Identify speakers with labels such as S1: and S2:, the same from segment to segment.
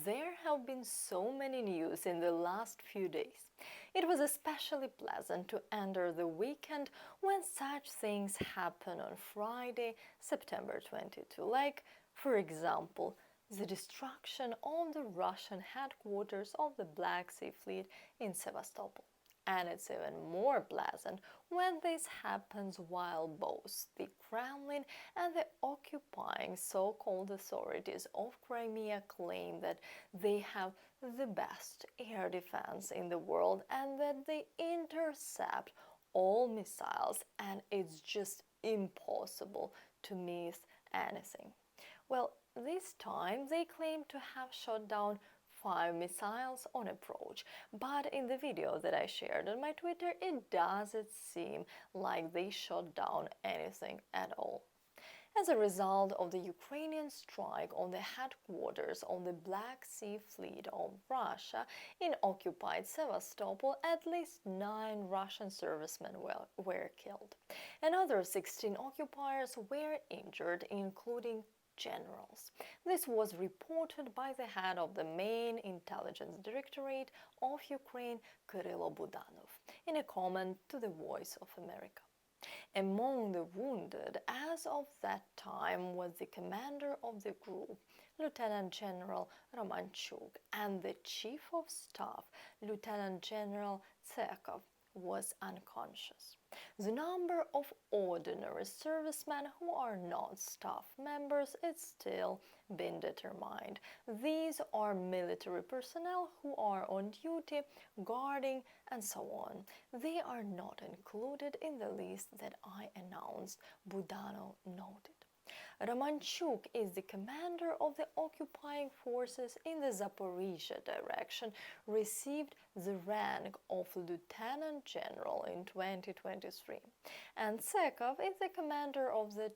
S1: There have been so many news in the last few days. It was especially pleasant to enter the weekend when such things happen on Friday, September 22, like, for example, the destruction of the Russian headquarters of the Black Sea Fleet in Sevastopol. And it's even more pleasant when this happens while both the Kremlin and the occupying so-called authorities of Crimea claim that they have the best air defense in the world and that they intercept all missiles and it's just impossible to miss anything. Well, this time they claim to have shot down 5 missiles on approach, but in the video that I shared on my Twitter, it doesn't seem like they shot down anything at all. As a result of the Ukrainian strike on the headquarters of the Black Sea Fleet of Russia in occupied Sevastopol, at least 9 Russian servicemen were killed. Another 16 occupiers were injured, including generals. This was reported by the head of the main intelligence directorate of Ukraine, Kyrylo Budanov, in a comment to the Voice of America. Among the wounded as of that time was the commander of the group, Lieutenant General Romanchuk, and the Chief of Staff, Lieutenant General Tsekov, was unconscious. The number of ordinary servicemen who are not staff members is still being determined. These are military personnel who are on duty, guarding, and so on. They are not included in the list that I announced, Budanov noted. Romanchuk is the commander of the occupying forces in the Zaporizhia direction, received the rank of lieutenant general in 2023. And Tsekov is the commander of the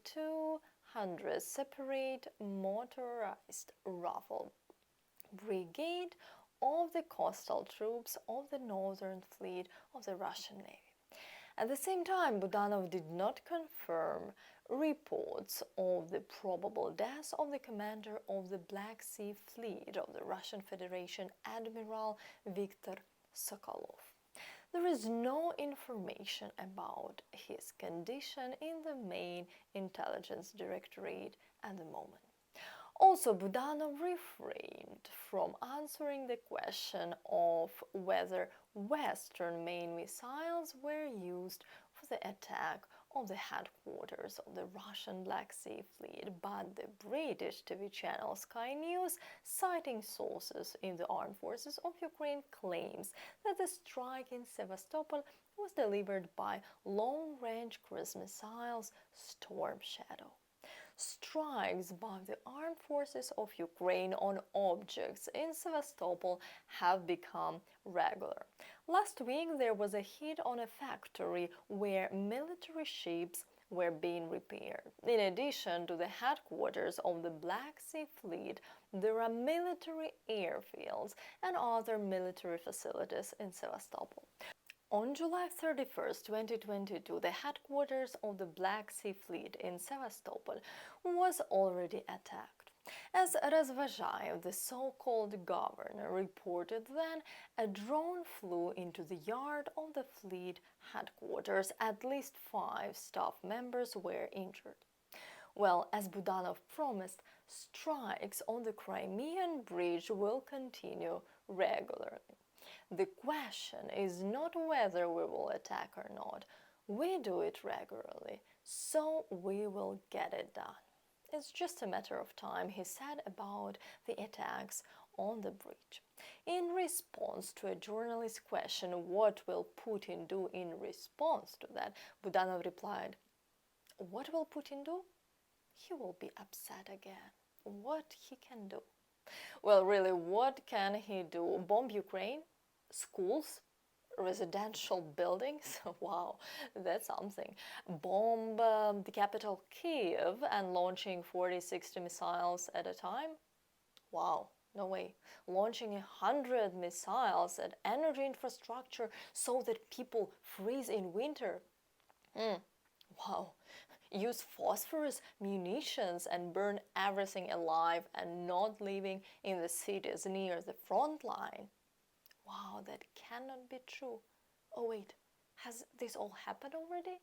S1: 200th Separate Motorized Rifle Brigade of the coastal troops of the Northern Fleet of the Russian Navy. At the same time, Budanov did not confirm reports of the probable death of the commander of the Black Sea Fleet of the Russian Federation, Admiral Viktor Sokolov. There is no information about his condition in the main intelligence directorate at the moment. Also, Budanov refrained from answering the question of whether Western main missiles were used for the attack of the headquarters of the Russian Black Sea Fleet, but the British TV channel Sky News, citing sources in the Armed Forces of Ukraine, claims that the strike in Sevastopol was delivered by long-range cruise missiles Storm Shadow. Strikes by the armed forces of Ukraine on objects in Sevastopol have become regular. Last week there was a hit on a factory where military ships were being repaired. In addition to the headquarters of the Black Sea Fleet, there are military airfields and other military facilities in Sevastopol. On July 31, 2022, the headquarters of the Black Sea Fleet in Sevastopol was already attacked. As Razvazhayev, the so-called governor, reported then, a drone flew into the yard of the fleet headquarters. At least 5 staff members were injured. Well, as Budanov promised, strikes on the Crimean Bridge will continue regularly. The question is not whether we will attack or not. We do it regularly, so we will get it done. It's just a matter of time, he said about the attacks on the bridge. In response to a journalist's question, what will Putin do in response to that, Budanov replied, what will Putin do? He will be upset again. What he can do? Well, really, what can he do? Bomb Ukraine? Schools? Residential buildings? Wow, that's something. Bomb the capital Kiev and launching 40-60 missiles at a time? Wow, no way. Launching 100 missiles at energy infrastructure so that people freeze in winter? Wow, use phosphorus munitions and burn everything alive and not living in the cities near the front line. Wow, that cannot be true. Oh wait, has this all happened already?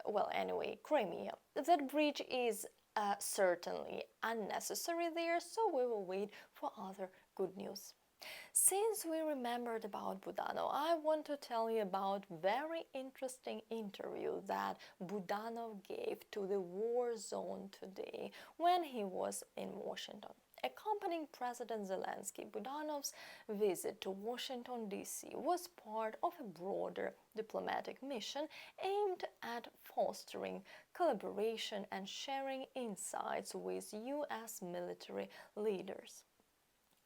S1: Well, anyway, Crimea. That bridge is certainly unnecessary there, so we will wait for other good news. Since we remembered about Budanov, I want to tell you about very interesting interview that Budanov gave to the War Zone today when he was in Washington. Accompanying President Zelensky, Budanov's visit to Washington, D.C. was part of a broader diplomatic mission aimed at fostering collaboration and sharing insights with U.S. military leaders.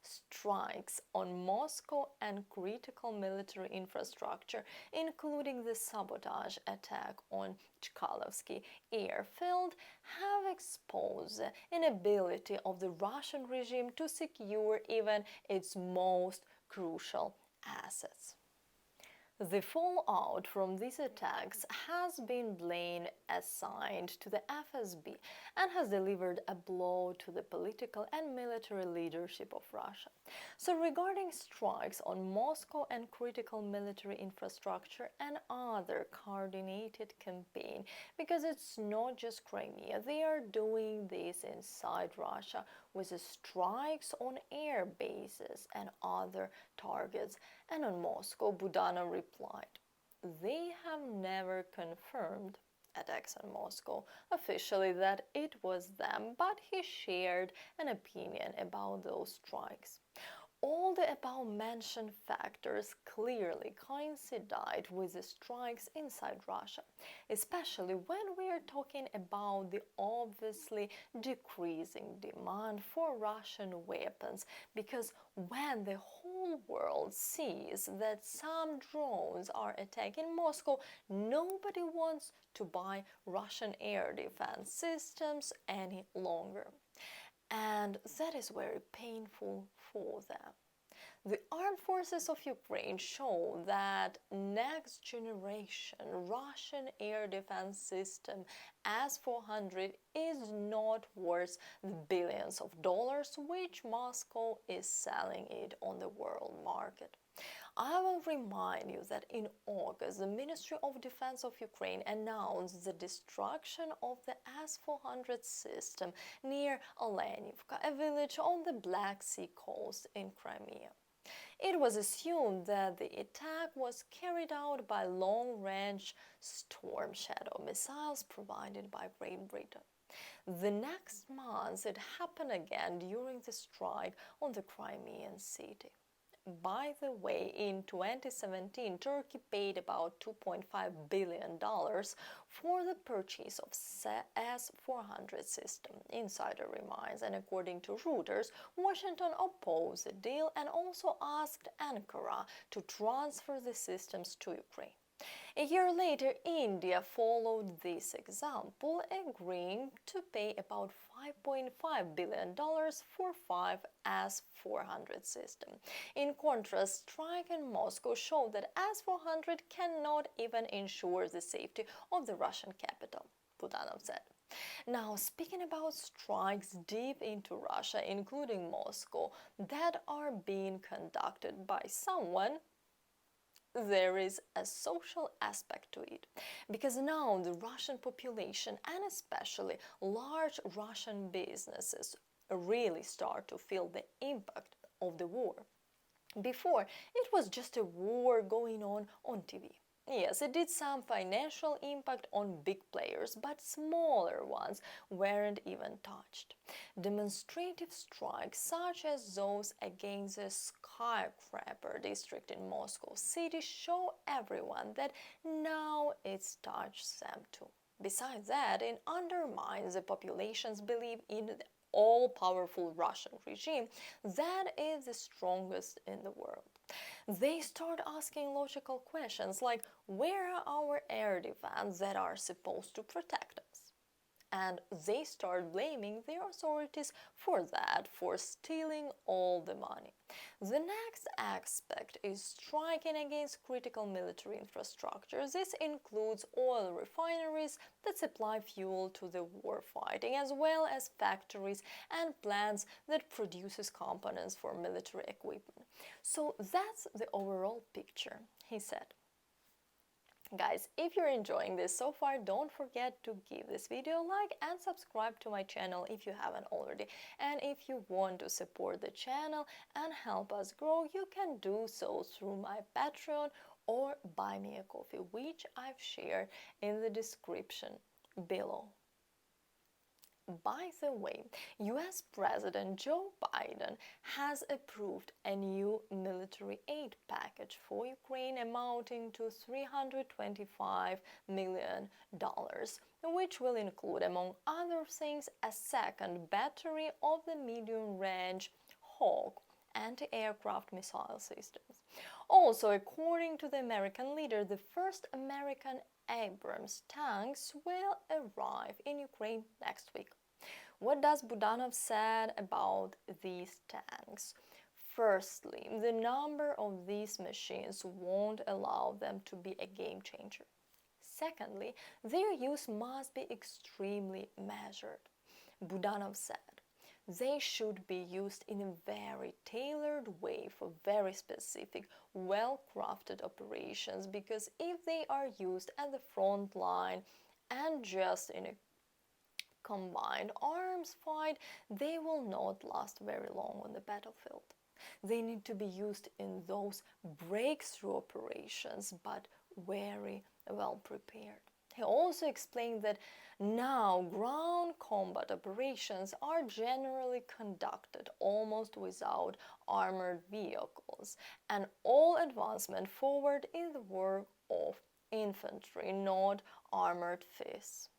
S1: Strikes on Moscow and critical military infrastructure, including the sabotage attack on Chkalovsky airfield, have exposed the inability of the Russian regime to secure even its most crucial assets. The fallout from these attacks has been blame assigned to the FSB and has delivered a blow to the political and military leadership of Russia. So regarding strikes on Moscow and critical military infrastructure and other coordinated campaign, because it's not just Crimea, they are doing this inside Russia with the strikes on air bases and other targets. And on Moscow, Budanov replied, "They have never confirmed attacks on Moscow officially that it was them, but he shared an opinion about those strikes. All the above-mentioned factors clearly coincided with the strikes inside Russia, especially when we are talking about the obviously decreasing demand for Russian weapons, because when the whole world sees that some drones are attacking Moscow, nobody wants to buy Russian air defense systems any longer. And that is very painful for them. The armed forces of Ukraine show that next generation Russian air defense system S-400 is not worth the billions of dollars which Moscow is selling it on the world market. I will remind you that in August, the Ministry of Defense of Ukraine announced the destruction of the S-400 system near Olenivka, a village on the Black Sea coast in Crimea. It was assumed that the attack was carried out by long-range Storm Shadow missiles provided by Great Britain. The next month, it happened again during the strike on the Crimean city. By the way, in 2017, Turkey paid about $2.5 billion for the purchase of S-400 system, insider reminds, and according to Reuters, Washington opposed the deal and also asked Ankara to transfer the systems to Ukraine. A year later, India followed this example, agreeing to pay about $5.5 billion for 5 S-400 systems. In contrast, strike in Moscow showed that S-400 cannot even ensure the safety of the Russian capital, Budanov said. Now, speaking about strikes deep into Russia, including Moscow, that are being conducted by someone, there is a social aspect to it, because now the Russian population and especially large Russian businesses really start to feel the impact of the war. Before, it was just a war going on TV. Yes, it did some financial impact on big players, but smaller ones weren't even touched. Demonstrative strikes such as those against the skyscraper district in Moscow City show everyone that now it's touched them too. Besides that, it undermines the population's belief in the all-powerful Russian regime that is the strongest in the world. They start asking logical questions like, where are our air defense that are supposed to protect us? And they start blaming the authorities for that, for stealing all the money. The next aspect is striking against critical military infrastructure. This includes oil refineries that supply fuel to the war fighting, as well as factories and plants that produces components for military equipment. So that's the overall picture, he said. Guys, if you're enjoying this so far, don't forget to give this video a like and subscribe to my channel if you haven't already. And if you want to support the channel and help us grow, you can do so through my Patreon or Buy Me a Coffee, which I've shared in the description below. By the way, US President Joe Biden has approved a new military aid package for Ukraine amounting to $325 million, which will include, among other things, a second battery of the medium-range Hawk anti-aircraft missile systems. Also, according to the American leader, the first American Abrams tanks will arrive in Ukraine next week. What does Budanov said about these tanks? Firstly, the number of these machines won't allow them to be a game changer. Secondly, their use must be extremely measured. Budanov said, they should be used in a very tailored way for very specific, well-crafted operations, because if they are used at the front line and just in a combined arms fight, they will not last very long on the battlefield. They need to be used in those breakthrough operations, but very well prepared. He also explained that now ground combat operations are generally conducted almost without armored vehicles, and all advancement forward is the work of infantry, not armored fists.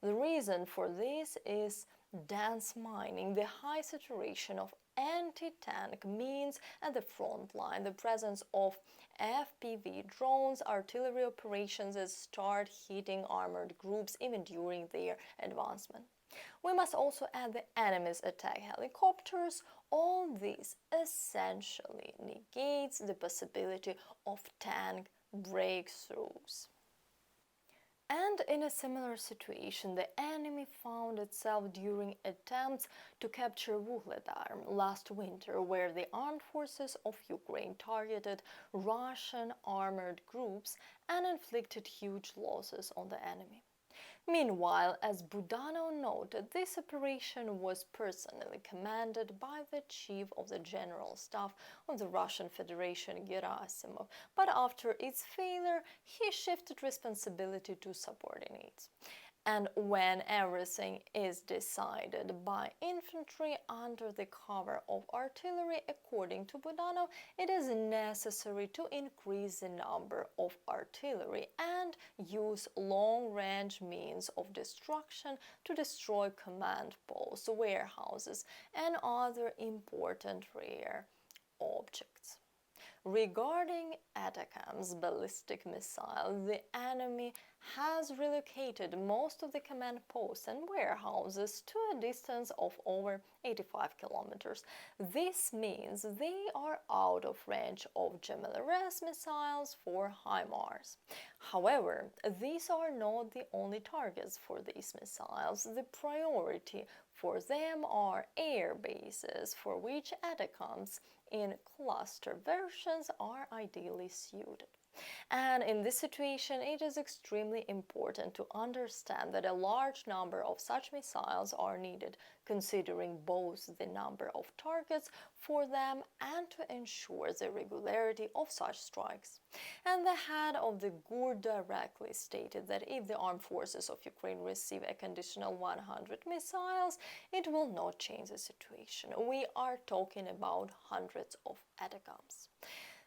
S1: The reason for this is dense mining. The high saturation of anti-tank means at the front line the presence of FPV drones, artillery operations that start hitting armored groups even during their advancement. We must also add the enemy's attack helicopters. All this essentially negates the possibility of tank breakthroughs. And in a similar situation, the enemy found itself during attempts to capture Vuhledar last winter, where the armed forces of Ukraine targeted Russian armored groups and inflicted huge losses on the enemy. Meanwhile, as Budanov noted, this operation was personally commanded by the chief of the General Staff of the Russian Federation, Gerasimov, but after its failure, he shifted responsibility to subordinates. And when everything is decided by infantry under the cover of artillery, according to Budanov, it is necessary to increase the number of artillery and use long-range means of destruction to destroy command posts, warehouses, and other important rare objects. Regarding ATACMS ballistic missile, the enemy has relocated most of the command posts and warehouses to a distance of over 85 kilometers. This means they are out of range of GMLRS missiles for HIMARS. However, these are not the only targets for these missiles. The priority for them are air bases, for which ATACMS in cluster versions are ideally suited. And in this situation, it is extremely important to understand that a large number of such missiles are needed, considering both the number of targets for them and to ensure the regularity of such strikes. And the head of the GUR directly stated that if the armed forces of Ukraine receive a conditional 100 missiles, it will not change the situation. We are talking about hundreds of ATACMS.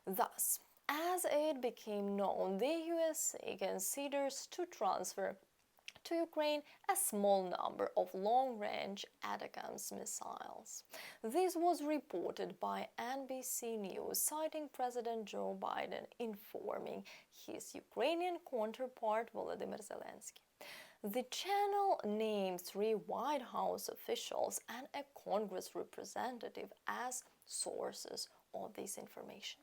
S1: Thus, as it became known, the USA considers to transfer to Ukraine a small number of long-range ATACMS missiles. This was reported by NBC News, citing President Joe Biden informing his Ukrainian counterpart Volodymyr Zelensky. The channel named 3 White House officials and a Congress representative as sources of this information.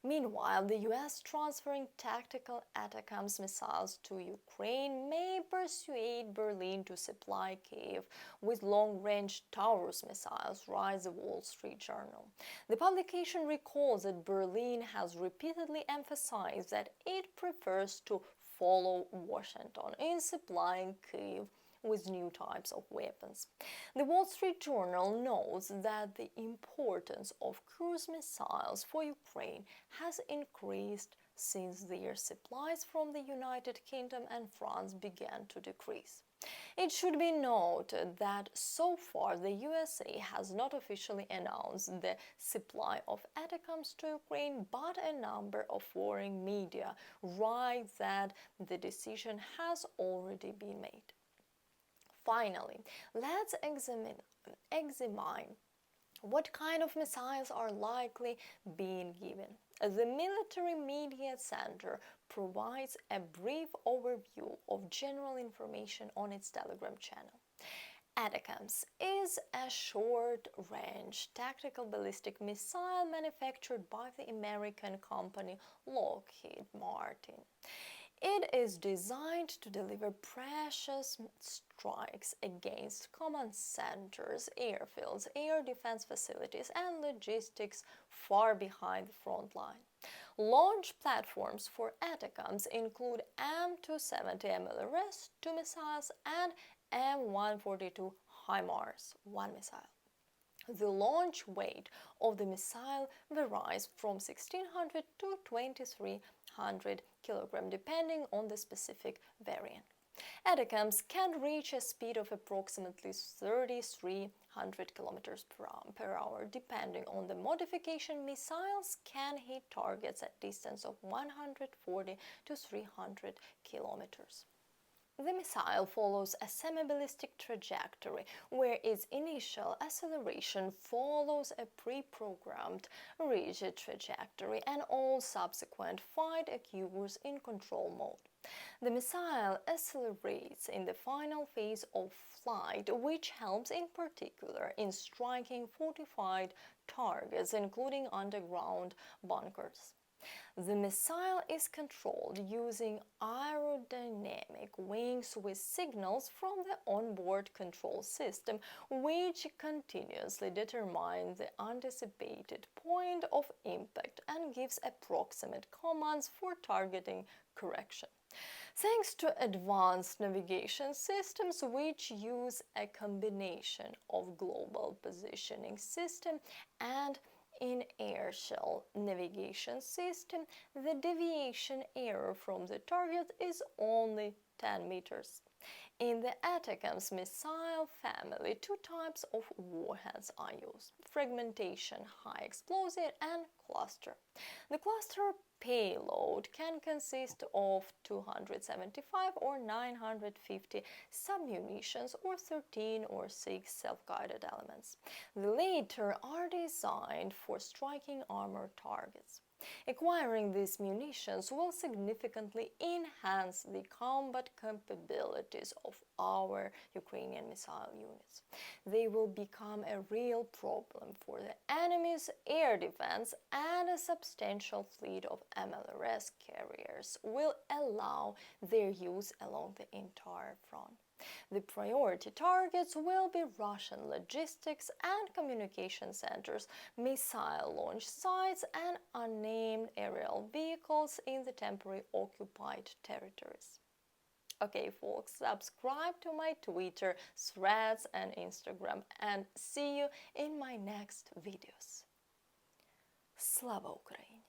S1: Meanwhile, the US transferring tactical ATACMS missiles to Ukraine may persuade Berlin to supply Kiev with long-range Taurus missiles, writes the Wall Street Journal. The publication recalls that Berlin has repeatedly emphasized that it prefers to follow Washington in supplying Kiev with new types of weapons. The Wall Street Journal notes that the importance of cruise missiles for Ukraine has increased since their supplies from the United Kingdom and France began to decrease. It should be noted that so far the USA has not officially announced the supply of ATACMS to Ukraine, but a number of foreign media write that the decision has already been made. Finally, let's examine what kind of missiles are likely being given. The Military Media Center provides a brief overview of general information on its Telegram channel. ATACMS is a short-range tactical ballistic missile manufactured by the American company Lockheed Martin. It is designed to deliver precious strikes against command centers, airfields, air defense facilities, and logistics far behind the front line. Launch platforms for ATACMS include M270 MLRS-2 missiles and M142 HIMARS, 1 missile. The launch weight of the missile varies from 1,600 to 2,300 kg depending on the specific variant. ATACMS can reach a speed of approximately 3,300 km per hour. Depending on the modification, missiles can hit targets at distance of 140 to 300 kilometers. The missile follows a semi-ballistic trajectory where its initial acceleration follows a pre-programmed rigid trajectory and all subsequent flight occurs in control mode. The missile accelerates in the final phase of flight, which helps in particular in striking fortified targets, including underground bunkers. The missile is controlled using aerodynamic wings with signals from the onboard control system, which continuously determines the anticipated point of impact and gives approximate commands for targeting correction. Thanks to advanced navigation systems which use a combination of global positioning system and inertial navigation system, the deviation error from the target is only 10 meters. In the ATACMS missile family, two types of warheads are used: fragmentation, high explosive, and cluster. The cluster payload can consist of 275 or 950 submunitions or 13 or 6 self-guided elements. The latter are designed for striking armored targets. Acquiring these munitions will significantly enhance the combat capabilities of our Ukrainian missile units. They will become a real problem for the enemy's air defense, and a substantial fleet of MLRS carriers will allow their use along the entire front. The priority targets will be Russian logistics and communication centers, missile launch sites, and unnamed aerial vehicles in the temporarily occupied territories. Okay, folks, subscribe to my Twitter, Threads, and Instagram, and see you in my next videos. Slava Ukraini!